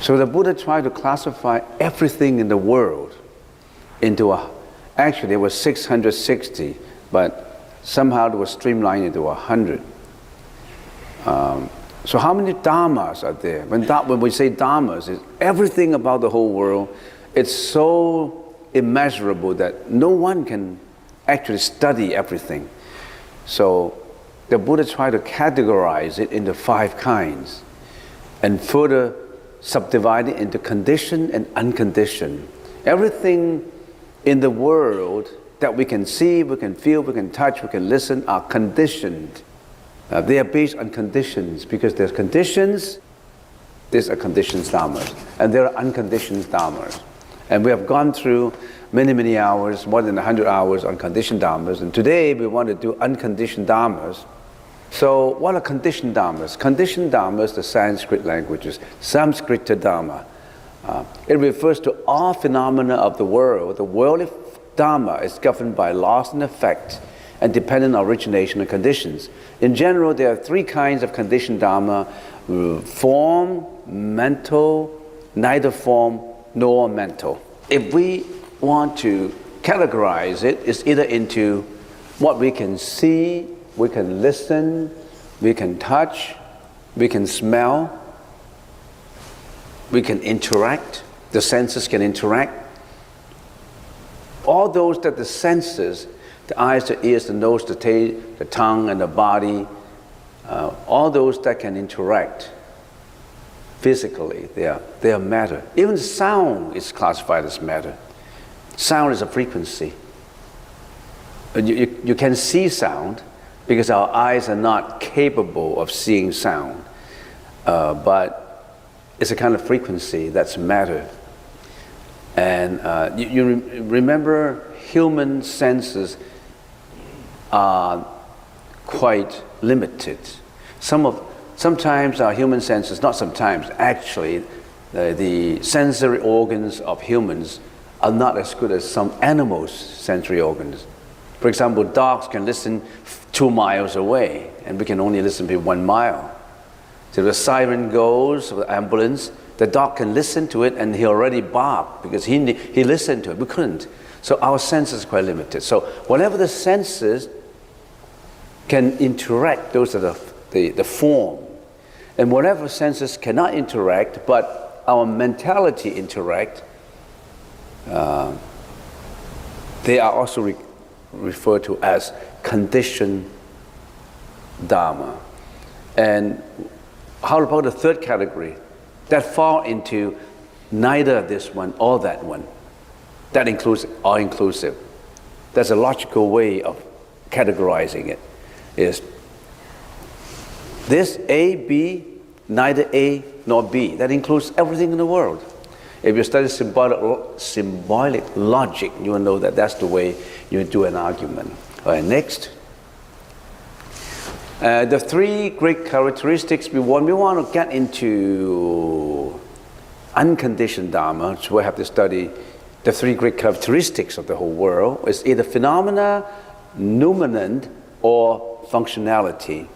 So the Buddha tried to classify everything in the world into actually there was 660, but somehow it was streamlined into 100. So how many dharmas are there? When we say dharmas, it's everything about the whole world. It's so immeasurable that no one can actually study everything. So the Buddha tried to categorize it into 5 kinds and further subdivide it into conditioned and unconditioned. Everything in the world that we can see, we can feel, we can touch, we can listen are conditioned. They are based on conditions, because there's conditions, there's a conditioned dharmas, and there are unconditioned dharmas. And we have gone through many hours, more than 100 hours on conditioned dharmas, and today we want to do unconditioned dharmas. So what are conditioned dharmas? Conditioned dharmas, the Sanskrit languages, Samskrita dharma. It refers to all phenomena of the world. The worldly dharma is governed by laws and effect and dependent on origination and conditions. In general, there are 3 kinds of conditioned dharma: form, mental, neither form nor mental. If we want to categorize it, it's either into what we can see, we can listen, we can touch, we can smell, we can interact, the senses can interact. All those that the senses, the eyes, the ears, the nose, the taste, the tongue, and the body, all those that can interact physically, they are matter. Even sound is classified as matter. Sound is a frequency. You can see sound, because our eyes are not capable of seeing sound. But it's a kind of frequency that's matter. And you remember, human senses are quite limited. Sometimes our human senses, not sometimes, actually, the sensory organs of humans are not as good as some animals' sensory organs. For example, dogs can listen 2 miles away, and we can only listen to 1 mile. So the siren goes, the ambulance, the dog can listen to it, and he already barked because he listened to it. We couldn't. So our senses are quite limited. So whatever the senses can interact, those are the form. And whatever senses cannot interact, but our mentality interact, they are also referred to as conditioned dharma. And how about the 3rd category? That fall into neither this one or that one. That includes all inclusive. That's a logical way of categorizing it. Is this A, B, neither A nor B. That includes everything in the world. If you study symbolic logic, you will know that that's the way you do an argument. All right, next. The 3 great characteristics we want to get into unconditioned dharma, so we have to study the 3 great characteristics of the whole world. It's either phenomena, noumenant, or functionality.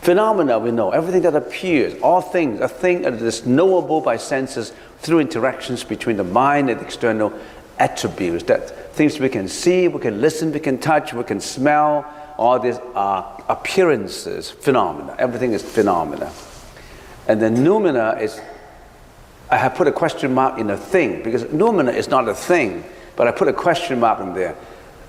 Phenomena, we know, everything that appears, all things, a thing that is knowable by senses through interactions between the mind and external attributes, that things we can see, we can listen, we can touch, we can smell, all these are appearances, phenomena. Everything is phenomena. And then noumena is, I have put a question mark in a thing, because noumena is not a thing, but I put a question mark in there.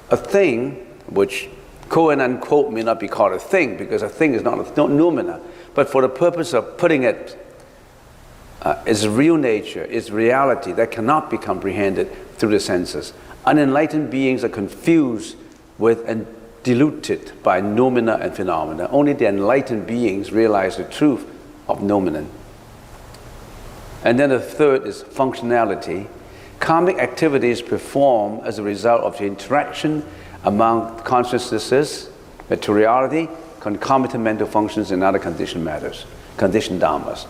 A thing, which quote unquote may not be called a thing, because a thing is not noumena, but for the purpose of putting it, its real nature, its reality, that cannot be comprehended through the senses. Unenlightened beings are confused with and diluted by noumena and phenomena. Only the enlightened beings realize the truth of noumenon. And then the 3rd is functionality. Karmic activities performed as a result of the interaction among consciousnesses, materiality, concomitant mental functions, and other conditioned matters, conditioned dharmas.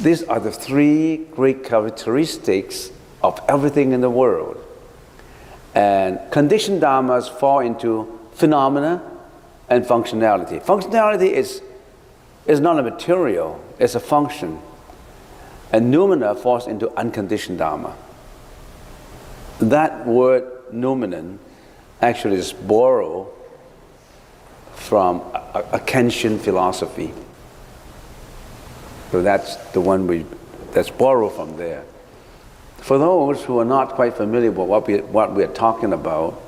These are the three great characteristics of everything in the world. And conditioned dharmas fall into phenomena and functionality. Functionality is not a material, it's a function. And noumena falls into unconditioned dharma. That word noumenon actually is borrowed from a Kantian philosophy. So that's the one that's borrowed from there. For those who are not quite familiar with what we are talking about,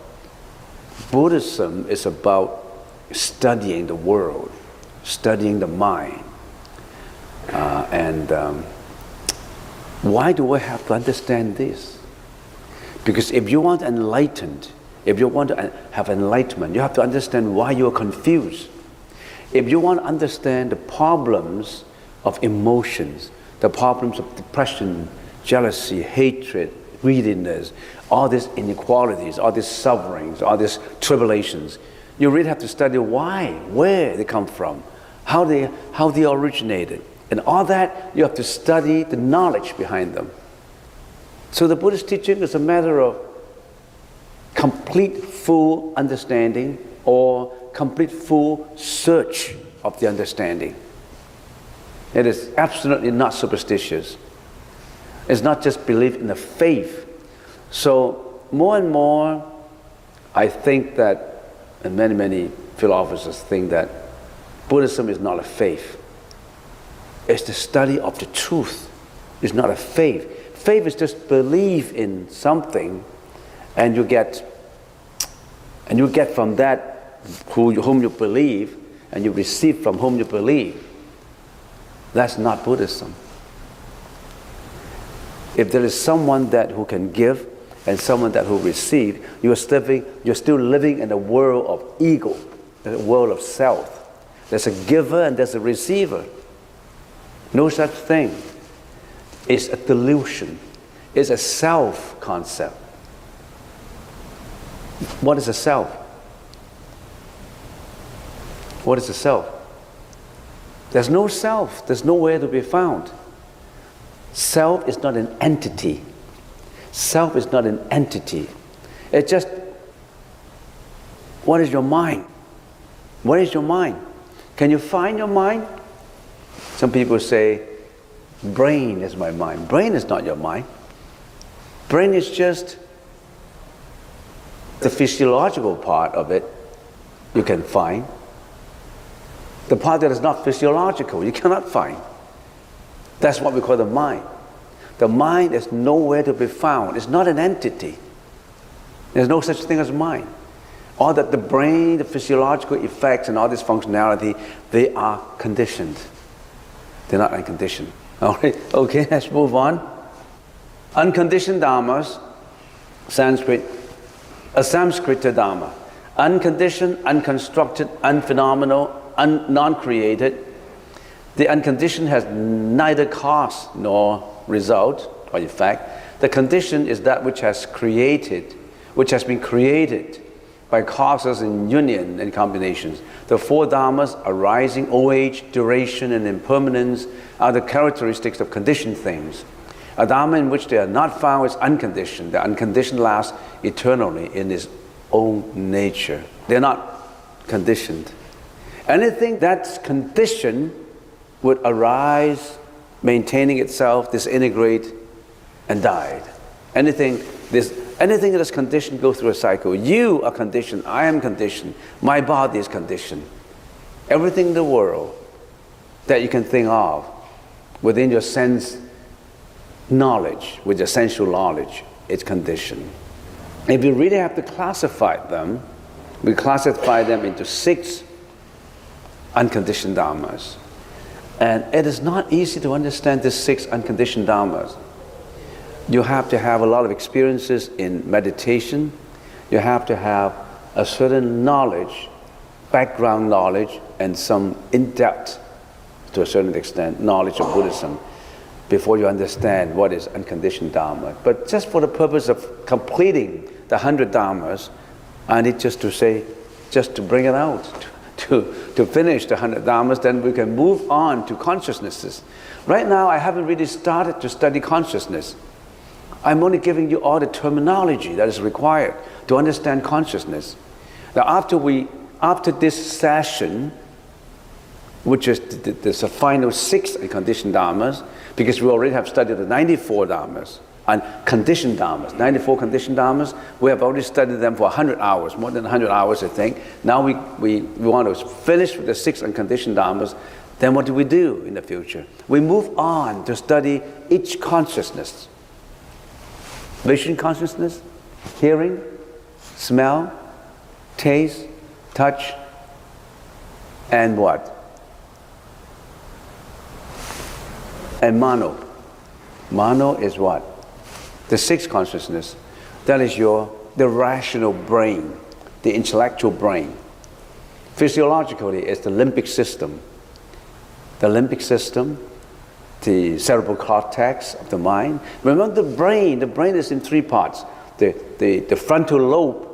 Buddhism is about studying the world, studying the mind. Why do I have to understand this? Because if you want enlightened, if you want to have enlightenment, you have to understand why you are confused. If you want to understand the problems of emotions, the problems of depression, jealousy, hatred, greediness, all these inequalities, all these sufferings, all these tribulations, you really have to study why, where they come from, how they originated. And all that, you have to study the knowledge behind them. So the Buddhist teaching is a matter of complete, full understanding or complete, full search of the understanding. It is absolutely not superstitious. It's not just belief in the faith. So more and more, I think that, and many philosophers think that Buddhism is not a faith. It's the study of the truth. It's not a faith. Faith is just belief in something, and you get from that whom you believe, and you receive from whom you believe. That's not Buddhism. If there is someone who can give and someone who receive, you're still living in a world of ego, a world of self. There's a giver and there's a receiver. No such thing. It's a delusion. It's a self concept. What is a self? What is a self? There's no self. There's nowhere to be found. Self is not an entity. Self is not an entity. It's just, what is your mind? What is your mind? Can you find your mind? Some people say, brain is my mind. Brain is not your mind. Brain is just the physiological part of it you can find. The part that is not physiological, you cannot find. That's what we call the mind. The mind is nowhere to be found. It's not an entity. There's no such thing as mind. All that the brain, the physiological effects and all this functionality, they are conditioned. They're not unconditioned. All right, okay, let's move on. Unconditioned dharmas, Sanskrit, a Sanskrit dharma. Unconditioned, unconstructed, unphenomenal, non-created. The unconditioned has neither cause nor result or effect. The condition is that which has been created by causes in union and combinations. The four dharmas, arising, old age, duration, and impermanence, are the characteristics of conditioned things. A dharma in which they are not found is unconditioned. The unconditioned lasts eternally in its own nature. They're not conditioned. Anything that's conditioned would arise, maintaining itself, disintegrate, and die. Anything that is conditioned goes through a cycle. You are conditioned, I am conditioned, my body is conditioned. Everything in the world that you can think of within your sense knowledge, with your sensual knowledge, is conditioned. If you really have to classify them, we classify them into 6 unconditioned dharmas. And it is not easy to understand these 6 unconditioned dharmas. You have to have a lot of experiences in meditation. You have to have a certain knowledge, background knowledge, and some in-depth, to a certain extent, knowledge of Buddhism before you understand what is unconditioned dharma. But just for the purpose of completing the 100 dharmas, I need just to bring it out, to finish the 100 Dhammas, then we can move on to consciousnesses. Right now, I haven't really started to study consciousness. I'm only giving you all the terminology that is required to understand consciousness. Now, after this session, which is the final 6 unconditioned Dhammas, because we already have studied the 94 Dhammas, and conditioned Dhammas, 94 conditioned Dhammas, we have already studied them for 100 hours, more than 100 hours, I think. Now we want to finish with the 6 unconditioned Dhammas. Then what do we do in the future? We move on to study each consciousness. Vision consciousness, hearing, smell, taste, touch, and what? And mano. Mano is what? The 6th consciousness. That is the rational brain, the intellectual brain. Physiologically, it's the limbic system. The limbic system, the cerebral cortex of the mind. Remember the brain is in 3 parts. The frontal lobe,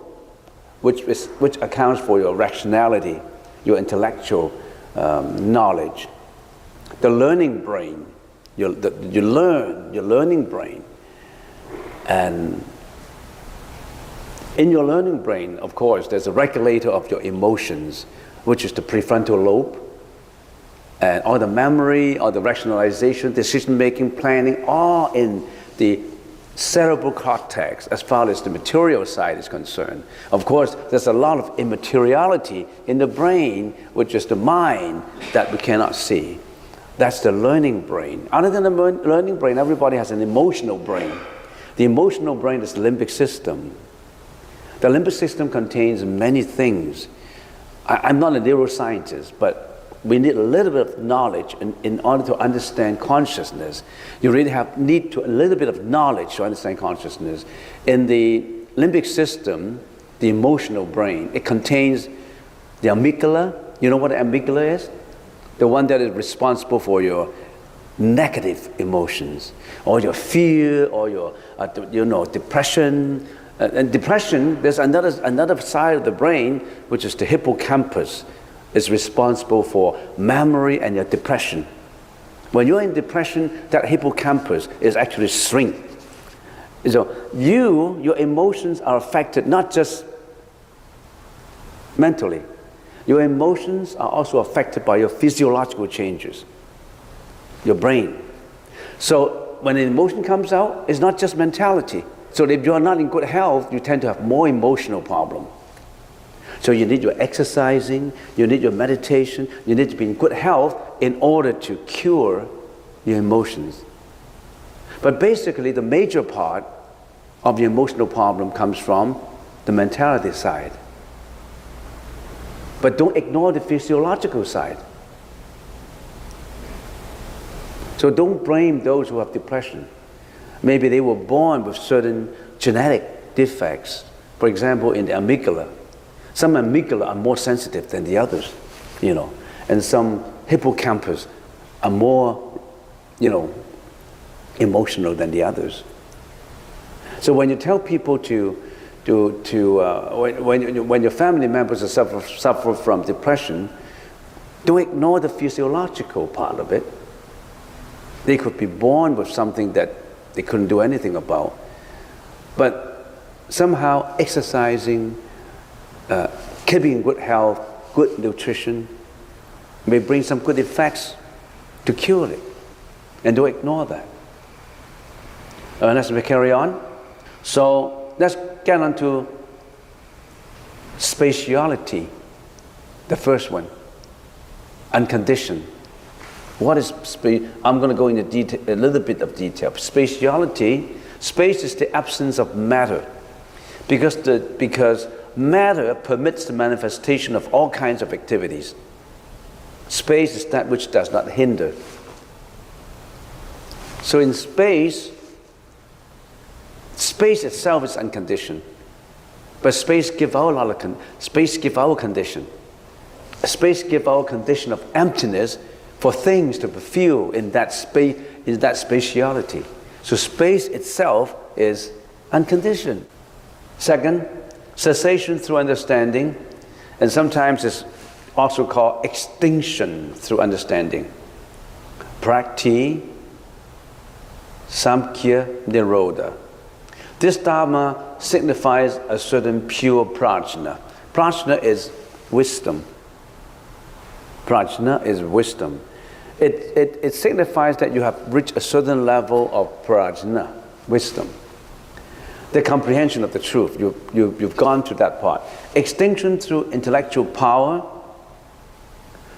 which accounts for your rationality, your intellectual knowledge. The learning brain, your learning brain. And in your learning brain, of course, there's a regulator of your emotions, which is the prefrontal lobe. And all the memory, all the rationalization, decision-making, planning, all in the cerebral cortex as far as the material side is concerned. Of course, there's a lot of immateriality in the brain, which is the mind that we cannot see. That's the learning brain. Other than the learning brain, everybody has an emotional brain. The emotional brain is the limbic system. The limbic system contains many things. I'm not a neuroscientist, but we need a little bit of knowledge in order to understand consciousness. You really need a little bit of knowledge to understand consciousness. In the limbic system, the emotional brain, it contains the amygdala. You know what the amygdala is? The one that is responsible for your negative emotions, or your fear, or your depression. And depression, there's another side of the brain, which is the hippocampus, is responsible for memory and your depression. When you're in depression, that hippocampus is actually shrink. So your emotions are affected not just mentally. Your emotions are also affected by your physiological changes, your brain. So when an emotion comes out, it's not just mentality. So if you are not in good health, you tend to have more emotional problem. So you need your exercising, you need your meditation, you need to be in good health in order to cure your emotions. But basically, the major part of the emotional problem comes from the mentality side. But don't ignore the physiological side. So don't blame those who have depression. Maybe they were born with certain genetic defects. For example, in the amygdala. Some amygdala are more sensitive than the others, and some hippocampus are more, emotional than the others. So when you tell people when your family members suffer from depression, don't ignore the physiological part of it. They could be born with something that they couldn't do anything about, but somehow exercising, keeping good health, good nutrition may bring some good effects to cure it. And don't ignore that. Let's carry on. So let's get on to spatiality, the first one, unconditioned. What is space? I'm going to go into a little bit of detail. Spatiality, space is the absence of matter, because matter permits the manifestation of all kinds of activities. Space is that which does not hinder. So in space itself is unconditioned, but space gives our condition. Space gives our condition of emptiness for things to be filled in that space, in that spatiality. So space itself is unconditioned. Second, cessation through understanding, and sometimes also called extinction through understanding. Prakti Samkhya Nirodha. This Dharma signifies a certain pure prajna. Prajna is wisdom. Prajna is wisdom. It signifies that you have reached a certain level of prajna, wisdom. The comprehension of the truth. You've gone to that part. Extinction through intellectual power,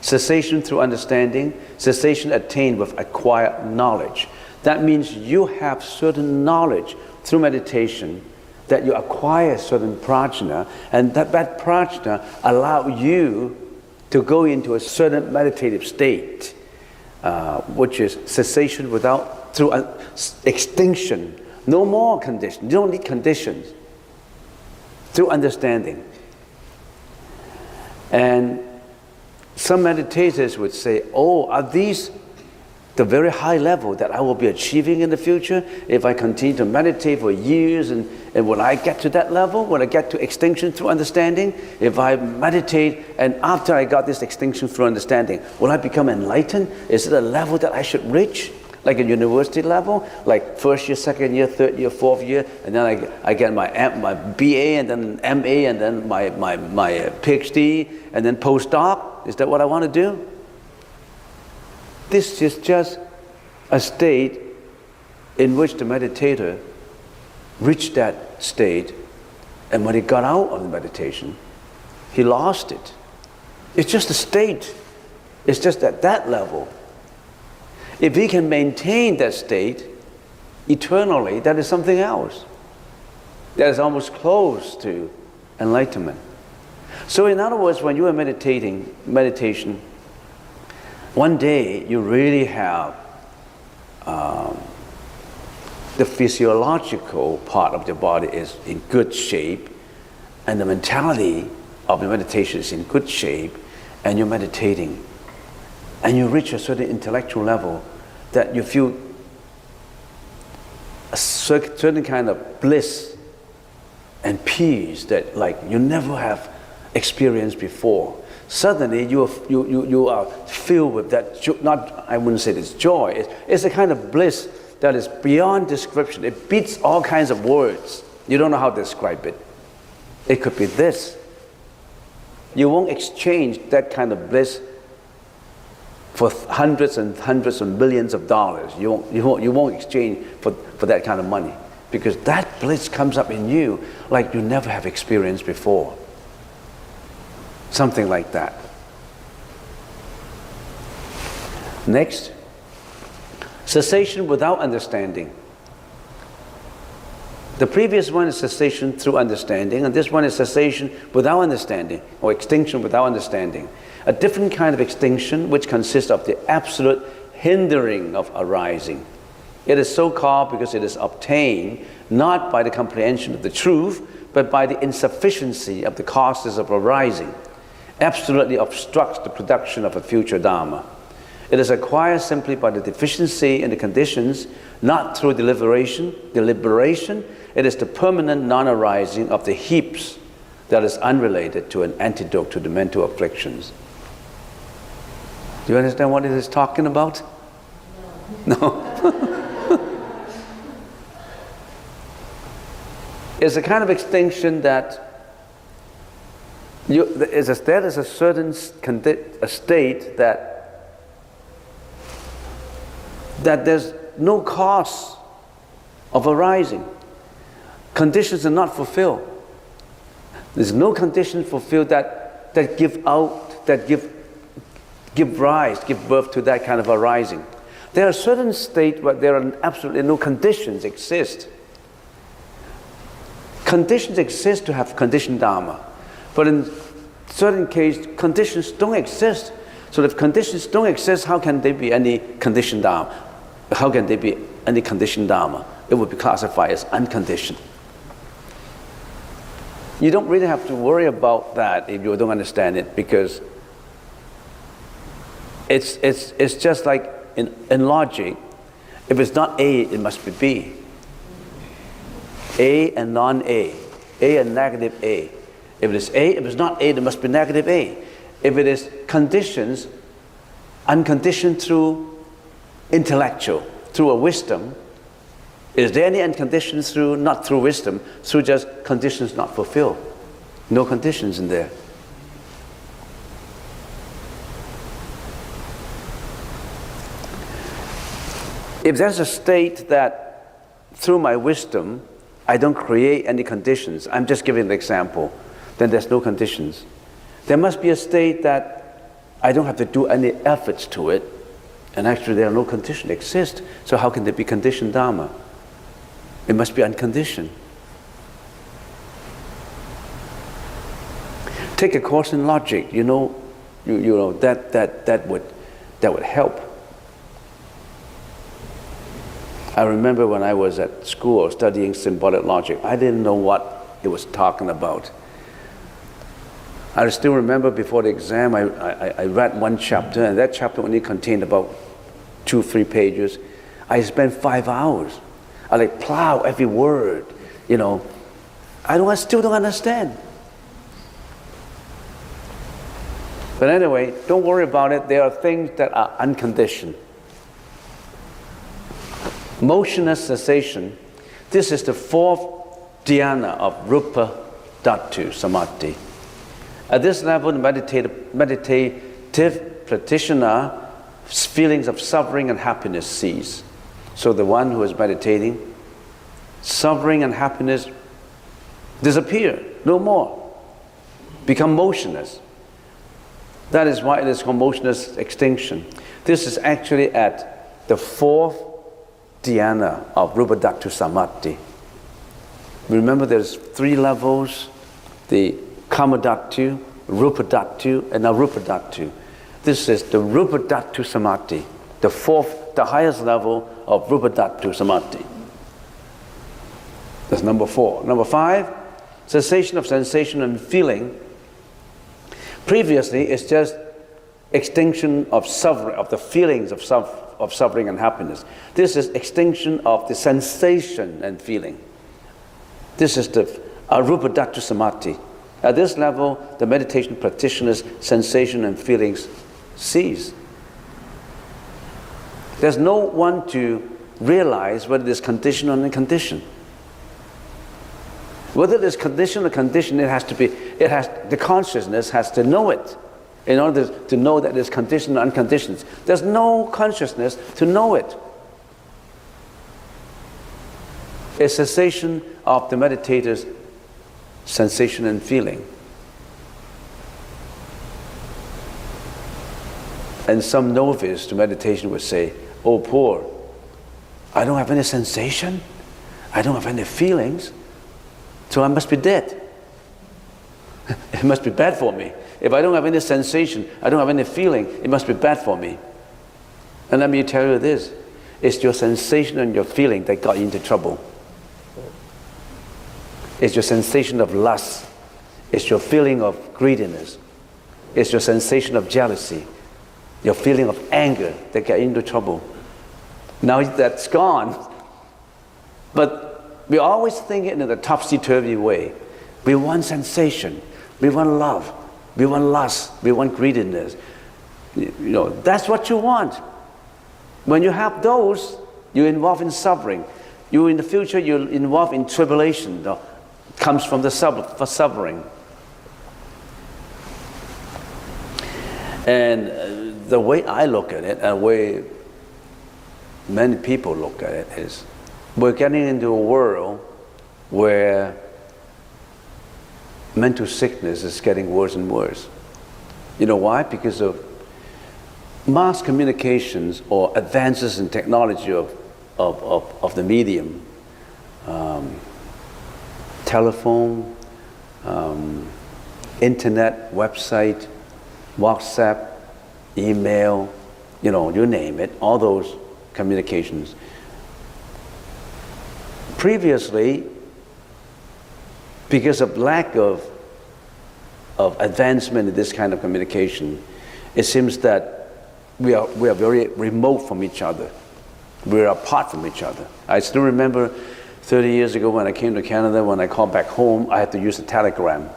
cessation through understanding, cessation attained with acquired knowledge. That means you have certain knowledge through meditation, that you acquire certain prajna, and that prajna allow you to go into a certain meditative state, which is cessation through extinction. No more conditions. You don't need conditions. Through understanding. And some meditators would say, oh, are these the very high level that I will be achieving in the future if I continue to meditate for years? And when I get to that level, when I get to extinction through understanding, if I meditate and after I got this extinction through understanding, will I become enlightened? Is it a level that I should reach? Like a university level, like first year, second year, third year, fourth year, and then I get my BA and then MA and then my PhD and then postdoc. Is that what I want to do? This is just a state in which the meditator reached that state, and when he got out of the meditation, he lost it. It's just a state. It's just at that level. If he can maintain that state eternally, that is something else. That is almost close to enlightenment. So in other words, when you are meditation, one day you really have the physiological part of the body is in good shape, and the mentality of the meditation is in good shape, and you're meditating. And you reach a certain intellectual level that you feel a certain kind of bliss and peace that like you never have experienced before. Suddenly you are filled with that, I wouldn't say it's joy, it's a kind of bliss that is beyond description. It beats all kinds of words. You don't know how to describe it. It could be this. You won't exchange that kind of bliss for hundreds and hundreds of millions of dollars. You won't exchange for that kind of money, because that bliss comes up in you like you never have experienced before. Something like that. Next, cessation without understanding. The previous one is cessation through understanding, and this one is cessation without understanding, or extinction without understanding. A different kind of extinction which consists of the absolute hindering of arising. It is so called because it is obtained not by the comprehension of the truth, but by the insufficiency of the causes of arising. Absolutely obstructs the production of a future Dharma. It is acquired simply by the deficiency in the conditions, not through deliberation. It is the permanent non-arising of the heaps that is unrelated to an antidote to the mental afflictions. Do you understand what it is talking about? No? It's a kind of extinction that there is a certain state that there's no cause of arising. Conditions are not fulfilled. There's no condition fulfilled that give birth to that kind of arising. There are certain states where there are absolutely no conditions exist. Conditions exist to have conditioned Dharma. But in certain cases, conditions don't exist. So if conditions don't exist, how can there be any conditioned Dharma? How can there be any conditioned Dharma? It would be classified as unconditioned. You don't really have to worry about that if you don't understand it, because it's just like in logic. If it's not A, it must be B. A and non-A. A and negative A. If it's A, if it's not A, it must be negative A. If it is conditions, unconditioned through intellectual, through a wisdom, is there any unconditioned through, not through wisdom, through just conditions not fulfilled? No conditions in there. If there's a state that through my wisdom, I don't create any conditions, I'm just giving an example, then there's no conditions. There must be a state that I don't have to do any efforts to it, and actually there are no conditions exist, so how can there be conditioned Dharma? It must be unconditioned. Take a course in logic, you know that would help. I remember when I was at school studying symbolic logic, I didn't know what it was talking about. I still remember before the exam, I read one chapter, and that chapter only contained about 2-3 pages. I spent 5 hours. I like plow every word, I still don't understand. But anyway, don't worry about it. There are things that are unconditioned. Motionless cessation, this is the 4th dhyana of Rupa Dhatu Samadhi. At this level, the meditative practitioner, feelings of suffering and happiness cease. So the one who is meditating, suffering and happiness disappear, no more, become motionless. That is why it is called motionless extinction. This is actually at the 4th dhyana of Rupa Dhatu Samadhi. Remember there's 3 levels, the Kama Dhatu, Rupa Dhatu, and Arupa Dhatu. This is the Rupa Dhatu Samadhi, the 4th, the highest level of Rupa Dhatu Samadhi. That's number 4. Number 5, cessation of sensation and feeling. Previously, it's just extinction of suffering, of the feelings of suffering and happiness. This is extinction of the sensation and feeling. This is the Arupa Dhatu Samadhi. At this level, the meditation practitioner's sensation and feelings cease. There's no one to realize whether it is conditioned or unconditioned. Whether it is conditioned or conditioned, the consciousness has to know it in order to know that it is conditioned or unconditioned. There's no consciousness to know it. A cessation of the meditator's sensation and feeling. And some novice to meditation would say, "Oh, poor, I don't have any sensation, I don't have any feelings, so I must be dead. It must be bad for me. If I don't have any sensation, I don't have any feeling, it must be bad for me." And let me tell you this, it's your sensation and your feeling that got you into trouble. It's your sensation of lust. It's your feeling of greediness. It's your sensation of jealousy. Your feeling of anger that got you into trouble. Now that's gone. But we always think it in a topsy-turvy way. We want sensation. We want love. We want lust. We want greediness. That's what you want. When you have those, you're involved in suffering. In the future, you're involved in tribulation. Comes from the suffering. And the way I look at it, and the way many people look at it, is we're getting into a world where mental sickness is getting worse and worse. You know why? Because of mass communications or advances in technology of the medium. Telephone, internet, website, WhatsApp, email, you name it, all those communications. Previously, because of lack of advancement in this kind of communication, it seems that we are very remote from each other. We're apart from each other. I still remember 30 years ago when I came to Canada, when I called back home, I had to use a telegram.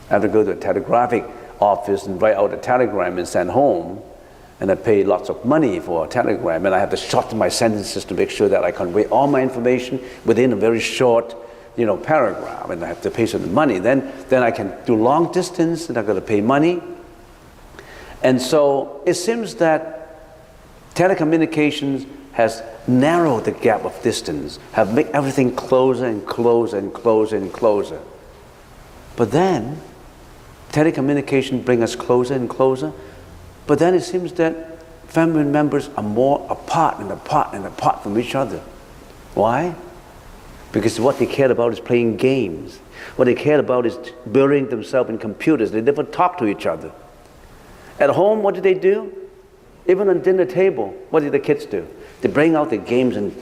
I had to go to a telegraphic office and write out a telegram and send home, and I pay lots of money for a telegram, and I have to shorten my sentences to make sure that I convey all my information within a very short, paragraph, and I have to pay some money. Then I can do long distance, and I've got to pay money. And so it seems that telecommunications has narrowed the gap of distance, have made everything closer and closer and closer and closer. But then telecommunication bring us closer and closer. But then it seems that family members are more apart and apart and apart from each other. Why? Because what they cared about is playing games. What they cared about is burying themselves in computers. They never talk to each other. At home, what do? Even on dinner table, what do the kids do? They bring out the games and,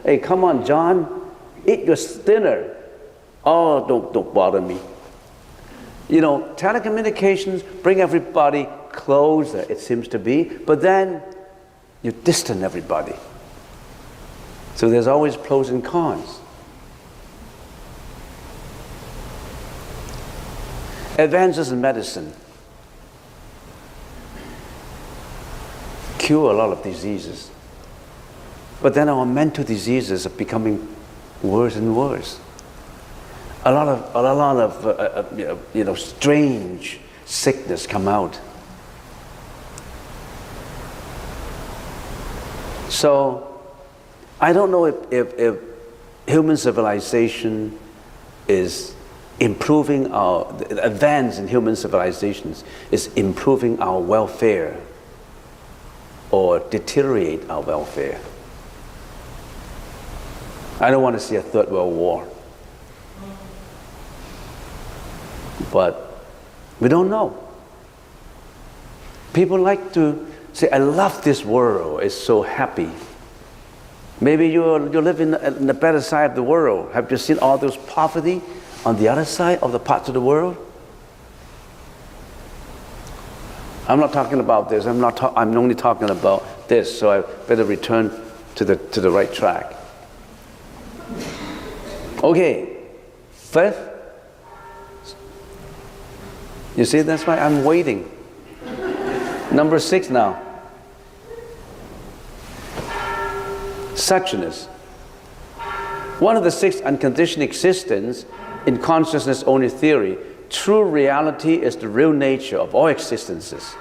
hey, come on, John, eat your dinner. Oh, don't bother me. Telecommunications bring everybody closer, it seems to be, but then you distance everybody. So there's always pros and cons. Advances in medicine cure a lot of diseases, but then our mental diseases are becoming worse and worse. A lot of strange sickness come out. So I don't know if human civilization is improving the advance in human civilizations is improving our welfare or deteriorate our welfare. I don't want to see a third world war. But we don't know. People like to say, I love this world, it's so happy. Maybe you live in the better side of the world. Have you seen all those poverty on the other side of the parts of the world? I'm not talking about this. I'm only talking about this, so I better return to the right track. Okay, fifth. You see, that's why I'm waiting. Number 6 now. Suchness. One of the 6 unconditioned existence in consciousness-only theory, true reality is the real nature of all existences.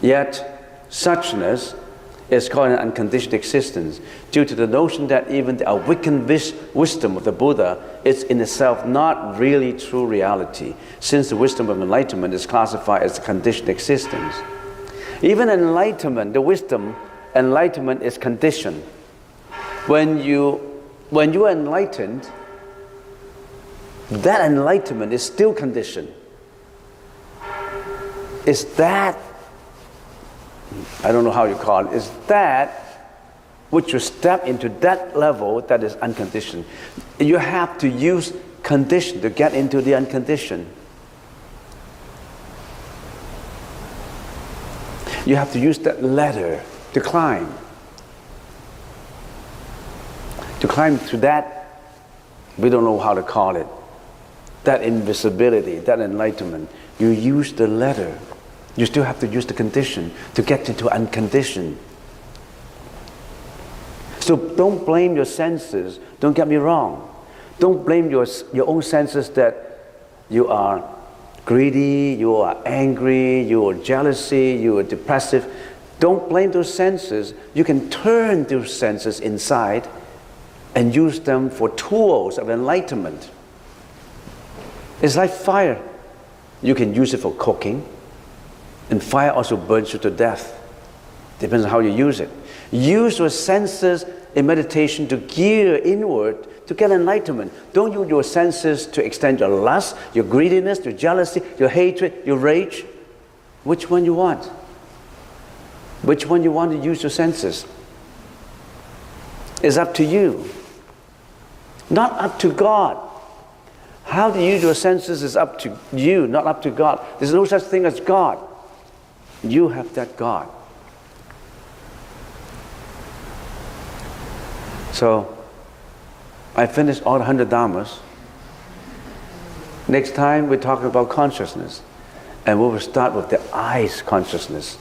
Yet, suchness is called an unconditioned existence due to the notion that even the awakened wisdom of the Buddha is in itself not really true reality, since the wisdom of enlightenment is classified as a conditioned existence. Even enlightenment, the wisdom, enlightenment is conditioned. When you are enlightened, that enlightenment is still conditioned. Is that, I don't know how you call it, is that which you step into that level that is unconditioned. You have to use condition to get into the unconditioned. You have to use that ladder to climb. To climb to that, we don't know how to call it, that invisibility, that enlightenment. You use the ladder. You still have to use the condition to get into unconditioned. So don't blame your senses. Don't get me wrong. Don't blame your own senses that you are greedy, you are angry, you are jealousy, you are depressive. Don't blame those senses. You can turn those senses inside and use them for tools of enlightenment. It's like fire. You can use it for cooking, and fire also burns you to death. Depends on how you use it. Use your senses in meditation to gear inward to get enlightenment. Don't use your senses to extend your lust, your greediness, your jealousy, your hatred, your rage. Which one you want? Which one you want to use your senses? It's up to you. Not up to God. How to use your senses is up to you, not up to God. There's no such thing as God. You have that God. So, I finished all 100 Dhammas. Next time we're talking about consciousness. And we will start with the eyes consciousness.